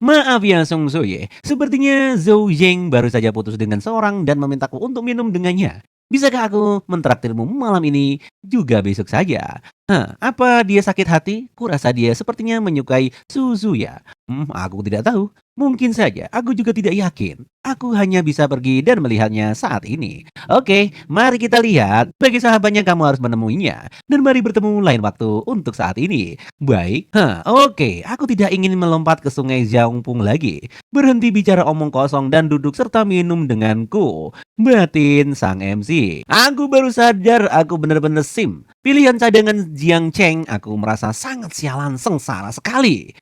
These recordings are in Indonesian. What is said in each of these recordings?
Maaf ya Song Soye, sepertinya Zhou Ying baru saja putus dengan seorang dan memintaku untuk minum dengannya. Bisakah aku mentraktirmu malam ini juga besok saja? Hah, apa dia sakit hati? Kurasa dia sepertinya menyukai Suzu ya. Aku tidak tahu. Mungkin saja, aku juga tidak yakin. Aku hanya bisa pergi dan melihatnya saat ini. Oke, mari kita lihat. Bagi sahabatnya kamu harus menemuinya. Dan mari bertemu lain waktu untuk saat ini. Baik, oke. Aku tidak ingin melompat ke sungai Jiangpung lagi. Berhenti bicara omong kosong dan duduk serta minum denganku. Batin sang MC. Aku baru sadar aku benar-benar sim. Pilihan cadangan Jiang Cheng, aku merasa sangat sialan sengsara sekali.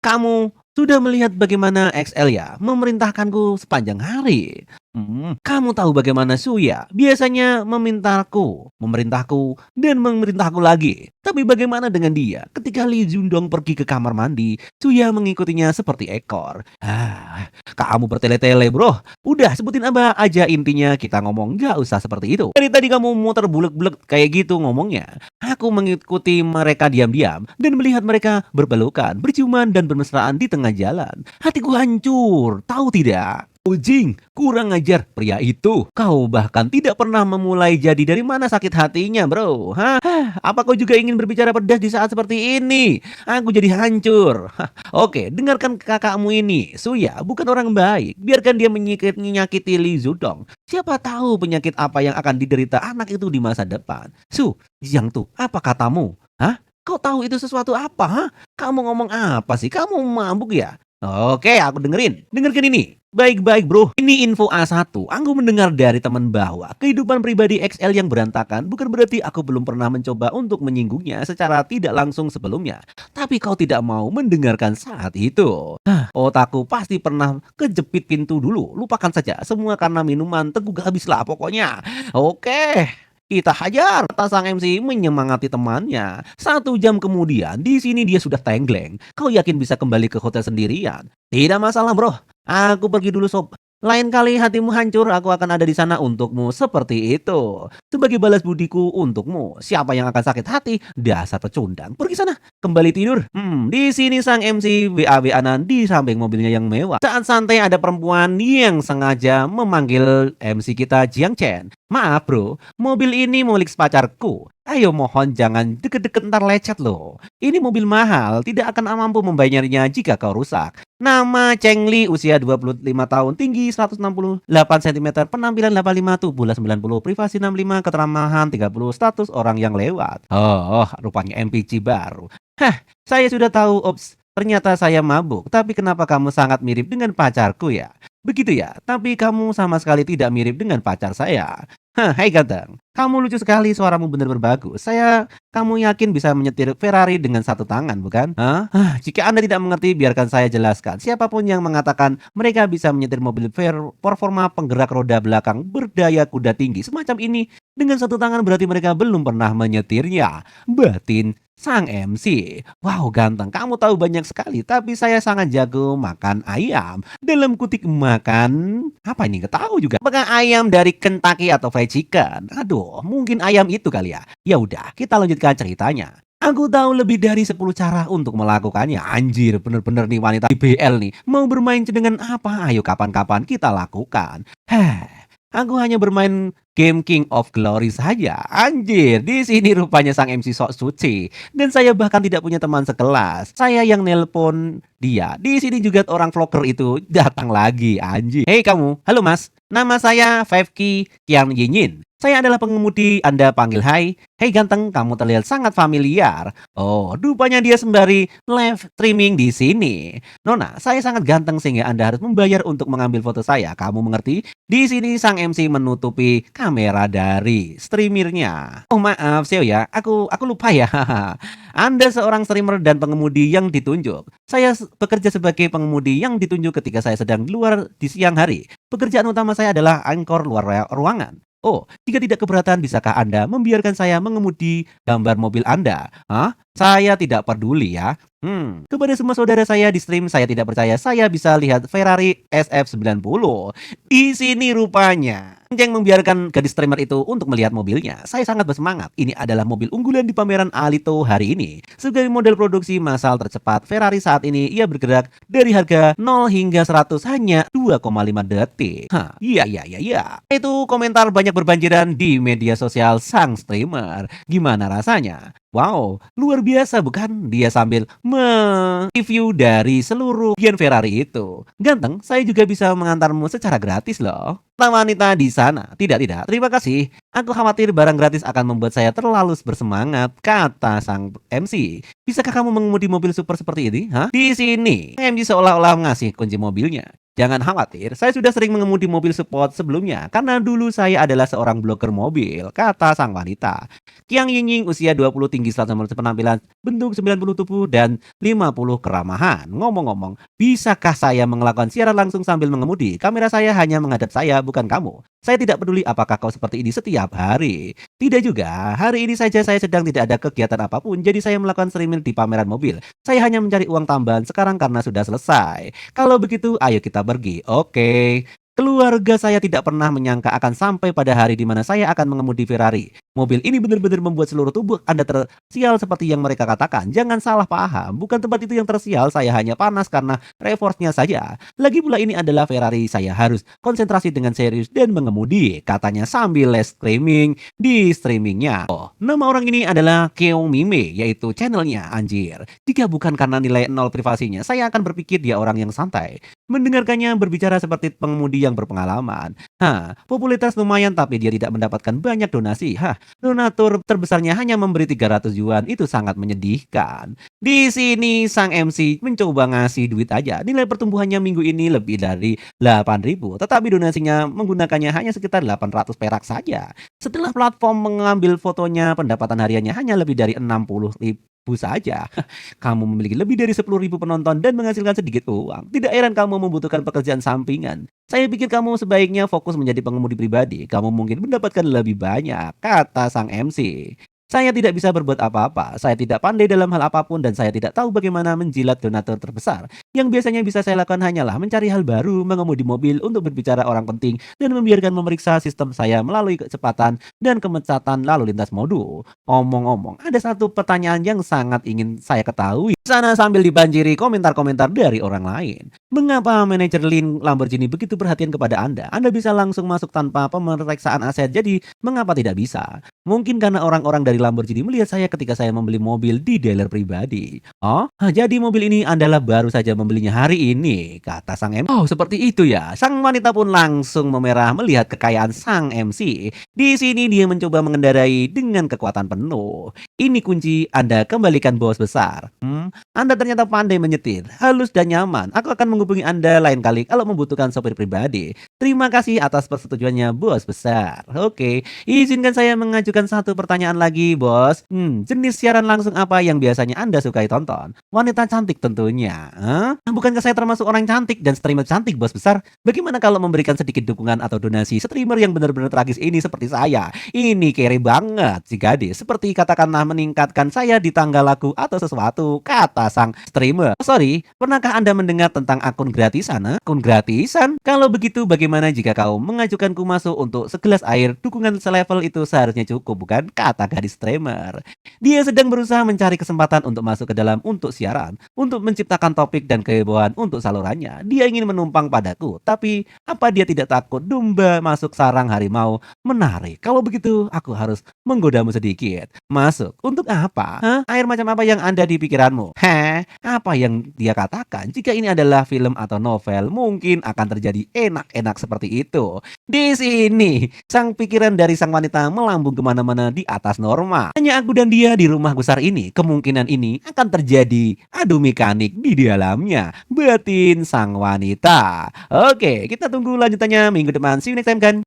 Kamu sudah melihat bagaimana XL ya memerintahkanku sepanjang hari. Kamu tahu bagaimana Suya biasanya memerintahku, dan memerintahku lagi. Tapi bagaimana dengan dia? Ketika Li Zundong pergi ke kamar mandi, Suya mengikutinya seperti ekor. Kamu bertele-tele bro. Udah sebutin apa aja intinya kita ngomong, gak usah seperti itu. Dari tadi kamu muter bulek-bulek kayak gitu ngomongnya. Aku mengikuti mereka diam-diam dan melihat mereka berpelukan, berciuman dan bermesraan di tengah jalan. Hatiku hancur, tahu tidak? Ujing, kurang ajar pria itu. Kau bahkan tidak pernah memulai jadi dari mana sakit hatinya bro. Apa kau juga ingin berbicara pedas di saat seperti ini? Aku jadi hancur. Oke, dengarkan kakakmu ini. Suya bukan orang baik. Biarkan dia menyakiti Li Zudong. Siapa tahu penyakit apa yang akan diderita anak itu di masa depan. Jiang tuh, apa katamu? Kau tahu itu sesuatu apa? Kamu ngomong apa sih? Kamu mabuk ya? Oke, aku dengerin. Dengarkan ini. Baik-baik bro, ini info A1. Aku mendengar dari teman bahwa kehidupan pribadi XL yang berantakan bukan berarti aku belum pernah mencoba untuk menyinggungnya secara tidak langsung sebelumnya. Tapi kau tidak mau mendengarkan saat itu. Otakku pasti pernah kejepit pintu dulu. Lupakan saja, semua karena minuman, teguk habislah pokoknya. Oke. Kita hajar, kata sang MC menyemangati temannya. 1 jam kemudian, di sini dia sudah tenggleng. Kau yakin bisa kembali ke hotel sendirian? Tidak masalah bro, aku pergi dulu sob. Lain kali hatimu hancur, aku akan ada di sana untukmu seperti itu. Sebagai balas budiku untukmu, siapa yang akan sakit hati? Dasar pecundang. Pergi sana, kembali tidur. Di sini sang MC WA-WA-an di samping mobilnya yang mewah. Saat santai ada perempuan yang sengaja memanggil MC kita Jiang Chen. Maaf bro, mobil ini milik pacarku. Ayo mohon jangan deket-deket ntar lecet loh. Ini mobil mahal, tidak akan mampu membayarnya jika kau rusak. Nama Cheng Li, usia 25 tahun, tinggi 168 cm, penampilan 85, tubuh 90, privasi 65, keteramahan 30, status orang yang lewat. Rupanya MPG baru. Saya sudah tahu, ops. Ternyata saya mabuk, tapi kenapa kamu sangat mirip dengan pacarku ya? Begitu ya, tapi kamu sama sekali tidak mirip dengan pacar saya. Hai ganteng, kamu lucu sekali, suaramu benar-benar bagus. Kamu yakin bisa menyetir Ferrari dengan 1 tangan, bukan? Jika Anda tidak mengerti, biarkan saya jelaskan. Siapapun yang mengatakan mereka bisa menyetir mobil performa penggerak roda belakang berdaya kuda tinggi semacam ini dengan 1 tangan berarti mereka belum pernah menyetirnya. Batin sang MC. Wow ganteng, kamu tahu banyak sekali, tapi saya sangat jago makan ayam. Dalam kutik makan, apa ini? Nggak tahu juga. Apakah ayam dari Kentucky atau fried chicken? Aduh, mungkin ayam itu kali ya. Ya udah, kita lanjutkan ceritanya. Aku tahu lebih dari 10 cara untuk melakukannya. Anjir, bener-bener nih wanita IBL nih. Mau bermain dengan apa? Ayo kapan-kapan kita lakukan. Aku hanya bermain game King of Glory saja. Anjir, di sini rupanya sang MC sok suci. Dan saya bahkan tidak punya teman sekelas. Saya yang nelpon dia. Di sini juga orang vlogger itu datang lagi. Anjir. Hei kamu, halo mas. Nama saya 5K Kian Yinyin. Saya adalah pengemudi, Anda panggil hai. Hei ganteng, kamu terlihat sangat familiar. Oh, rupanya dia sembari live streaming di sini. Nona, saya sangat ganteng sehingga Anda harus membayar untuk mengambil foto saya. Kamu mengerti? Di sini sang MC menutupi kamera dari streamernya. Oh maaf, Seo ya. Aku lupa ya. Anda seorang streamer dan pengemudi yang ditunjuk. Saya bekerja sebagai pengemudi yang ditunjuk ketika saya sedang di luar di siang hari. Pekerjaan utama saya adalah angkor luar ruangan. Oh, jika tidak keberatan, bisakah Anda membiarkan saya mengemudi gambar mobil Anda? Saya tidak peduli ya. Kepada semua saudara saya di stream, saya tidak percaya saya bisa lihat Ferrari SF90. Di sini rupanya yang membiarkan gadis streamer itu untuk melihat mobilnya. Saya sangat bersemangat. Ini adalah mobil unggulan di pameran Alito hari ini. Sebagai model produksi massal tercepat, Ferrari saat ini ia bergerak dari harga 0 hingga 100 hanya 2,5 detik. Hah, iya iya iya iya. Itu komentar banyak berbanjiran di media sosial sang streamer. Gimana rasanya? Wow, luar biasa bukan? Dia sambil me-review dari seluruh bagian Ferrari itu. Ganteng, saya juga bisa mengantarmu secara gratis loh. Kata wanita di sana. Tidak, tidak. Terima kasih. Aku khawatir barang gratis akan membuat saya terlalu bersemangat, kata sang MC. Bisakah kamu mengemudi mobil super seperti ini? Hah? Di sini, MC seolah-olah ngasih kunci mobilnya. Jangan khawatir, saya sudah sering mengemudi mobil sport sebelumnya karena dulu saya adalah seorang blogger mobil, kata sang wanita. Kiang Ying usia 20 tinggi 190 penampilan, bentuk 90 tubuh dan 50 keramahan. Ngomong-ngomong, bisakah saya melakukan siaran langsung sambil mengemudi? Kamera saya hanya menghadap saya, bukan kamu. Saya tidak peduli apakah kau seperti ini setiap hari. Tidak juga, hari ini saja saya sedang tidak ada kegiatan apapun, jadi saya melakukan streaming di pameran mobil. Saya hanya mencari uang tambahan sekarang karena sudah selesai. Kalau begitu, ayo kita pergi. Oke. Keluarga saya tidak pernah menyangka akan sampai pada hari di mana saya akan mengemudi Ferrari. Mobil ini benar-benar membuat seluruh tubuh Anda tersial seperti yang mereka katakan. Jangan salah paham, bukan tempat itu yang tersial, saya hanya panas karena reforce-nya saja. Lagi pula ini adalah Ferrari, saya harus konsentrasi dengan serius dan mengemudi, katanya sambil live streaming di streamingnya. Oh, nama orang ini adalah Keong Mime, yaitu channelnya, anjir. Jika bukan karena nilai 0 privasinya, saya akan berpikir dia orang yang santai. Mendengarkannya berbicara seperti pengemudi yang berpengalaman. Hah, popularitas lumayan tapi dia tidak mendapatkan banyak donasi. Hah, donatur terbesarnya hanya memberi 300 yuan. Itu sangat menyedihkan. Di sini sang MC mencoba ngasih duit aja. Nilai pertumbuhannya minggu ini lebih dari 8.000, tetapi donasinya menggunakannya hanya sekitar 800 perak saja. Setelah platform mengambil fotonya, pendapatan hariannya hanya lebih dari 60.000 saja. Kamu memiliki lebih dari 10.000 penonton dan menghasilkan sedikit uang. Tidak heran kamu membutuhkan pekerjaan sampingan. Saya pikir kamu sebaiknya fokus menjadi pengemudi pribadi. Kamu mungkin mendapatkan lebih banyak, kata sang MC. Saya tidak bisa berbuat apa-apa. Saya tidak pandai dalam hal apapun dan saya tidak tahu bagaimana menjilat donatur terbesar. Yang biasanya bisa saya lakukan hanyalah mencari hal baru, mengemudi mobil untuk berbicara orang penting, dan membiarkan memeriksa sistem saya melalui kecepatan dan kemecatan lalu lintas mode. Omong-omong, ada satu pertanyaan yang sangat ingin saya ketahui. Sana sambil dibanjiri komentar-komentar dari orang lain. Mengapa manajer Lin Lamborghini begitu perhatian kepada Anda? Anda bisa langsung masuk tanpa pemeriksaan aset, jadi mengapa tidak bisa? Mungkin karena orang-orang dari Lamborghini melihat saya ketika saya membeli mobil di dealer pribadi. Oh, jadi mobil ini adalah baru saja membelinya hari ini, kata sang MC. Oh, seperti itu ya. Sang wanita pun langsung memerah melihat kekayaan sang MC. Di sini dia mencoba mengendarai dengan kekuatan penuh. Ini kunci, Anda kembalikan bos besar. Anda ternyata pandai menyetir, halus dan nyaman. Aku akan menghubungi Anda lain kali kalau membutuhkan sopir pribadi. Terima kasih atas persetujuannya, bos besar. Oke, izinkan saya mengajukan satu pertanyaan lagi, bos. Jenis siaran langsung apa yang biasanya Anda sukai tonton? Wanita cantik tentunya. Bukankah saya termasuk orang cantik dan streamer cantik, bos besar? Bagaimana kalau memberikan sedikit dukungan atau donasi streamer yang benar-benar tragis ini seperti saya? Ini kere banget si gadis. Seperti katakanlah meningkatkan saya di tangga lagu atau sesuatu, kata sang streamer. Sorry, pernahkah Anda mendengar tentang akun gratisan? Akun gratisan? Kalau begitu bagaimana jika kau mengajukanku masuk untuk segelas air? Dukungan selevel itu seharusnya cukup, bukan? Kata gadis streamer. Dia sedang berusaha mencari kesempatan untuk masuk ke dalam untuk siaran, untuk menciptakan topik dan kehebohan untuk salurannya. Dia ingin menumpang padaku, tapi apa dia tidak takut domba masuk sarang harimau? Menarik. Kalau begitu, aku harus menggodamu sedikit. Masuk. Untuk apa? Air macam apa yang ada di pikiranmu? Apa yang dia katakan? Jika ini adalah film atau novel, mungkin akan terjadi enak-enak seperti itu. Di sini, sang pikiran dari sang wanita melambung kemana-mana di atas norma. Hanya aku dan dia di rumah besar ini. Kemungkinan ini akan terjadi adu mekanik di dalamnya. Batin sang wanita. Oke, kita tunggu lanjutannya minggu depan. See you next time, kan?